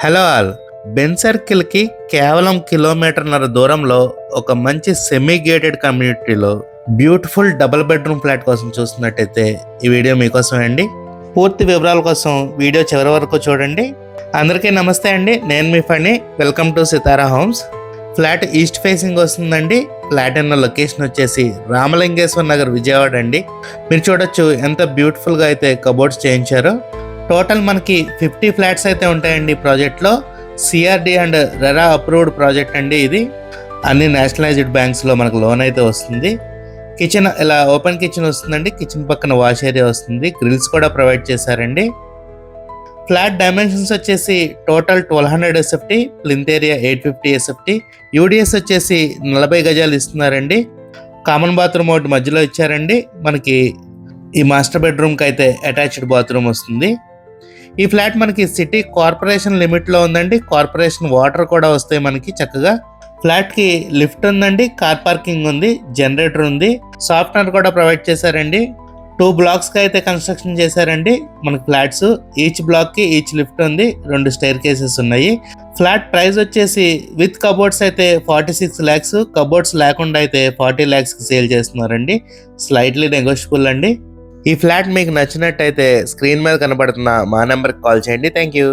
Hello all. Ben సర్కిల్కి కేవలం కిలోమీటర్న్నర దూరంలో ఒక మంచి సెమీ గేటెడ్ కమ్యూనిటీలో బ్యూటిఫుల్ డబుల్ బెడ్రూమ్ ఫ్లాట్ కోసం చూస్తున్నట్టయితే ఈ వీడియో మీకోసం అండి. పూర్తి వివరాల కోసం వీడియో చివరి వరకు చూడండి. అందరికీ నమస్తే అండి, నేను మీ Phani. Welcome to Sitara homes. Flat east facing వస్తుందండి. ఫ్లాట్ ఉన్న లొకేషన్ వచ్చేసి రామలింగేశ్వర్ నగర్, విజయవాడ అండి. మీరు చూడొచ్చు ఎంత బ్యూటిఫుల్గా అయితే కబోర్డ్స్ చేయించారో. టోటల్ మనకి 50 ఫ్లాట్స్ అయితే ఉంటాయండి ఈ ప్రాజెక్ట్లో. CRD and RERA approved project అండి ఇది. అన్ని నేషనలైజ్డ్ బ్యాంక్స్లో మనకు లోన్ అయితే వస్తుంది. కిచెన్ ఇలా ఓపెన్ కిచెన్ వస్తుందండి. కిచెన్ పక్కన వాష్ ఏరియా వస్తుంది. గ్రిల్స్ కూడా ప్రొవైడ్ చేశారండి. ఫ్లాట్ డైమెన్షన్స్ వచ్చేసి total 1200 SFT, plinth area 850 SFT, UDS వచ్చేసి 40 గజాలు ఇస్తున్నారండి. కామన్ బాత్రూమ్ ఒకటి మధ్యలో ఇచ్చారండి. మనకి ఈ మాస్టర్ బెడ్రూమ్కి అయితే అటాచ్డ్ బాత్రూమ్ వస్తుంది. ఈ ఫ్లాట్ మనకి సిటీ కార్పొరేషన్ లిమిట్లో ఉందండి. కార్పొరేషన్ వాటర్ కూడా వస్తాయి మనకి చక్కగా. ఫ్లాట్కి లిఫ్ట్ ఉందండి, కార్ పార్కింగ్ ఉంది, జనరేటర్ ఉంది, సాఫ్ట్వేర్ కూడా ప్రొవైడ్ చేశారండి. 2 బ్లాక్స్కి అయితే కన్స్ట్రక్షన్ చేశారండి మనకి ఫ్లాట్స్. ఈచ్ బ్లాక్కి ఈచ్ లిఫ్ట్ ఉంది, 2 స్టైర్ కేసెస్ ఉన్నాయి. ఫ్లాట్ ప్రైస్ వచ్చేసి విత్ కబోర్డ్స్ అయితే 46 lakhs, కబోర్డ్స్ లేకుండా అయితే 40 lakhsకి సేల్ చేస్తున్నారండి. స్లైట్లీ నెగోషియబుల్ అండి. ఈ ఫ్లాట్ మీకు నచ్చినట్టయితే స్క్రీన్ మీద కనబడుతున్న మా నెంబర్కి కాల్ చేయండి. Thank you.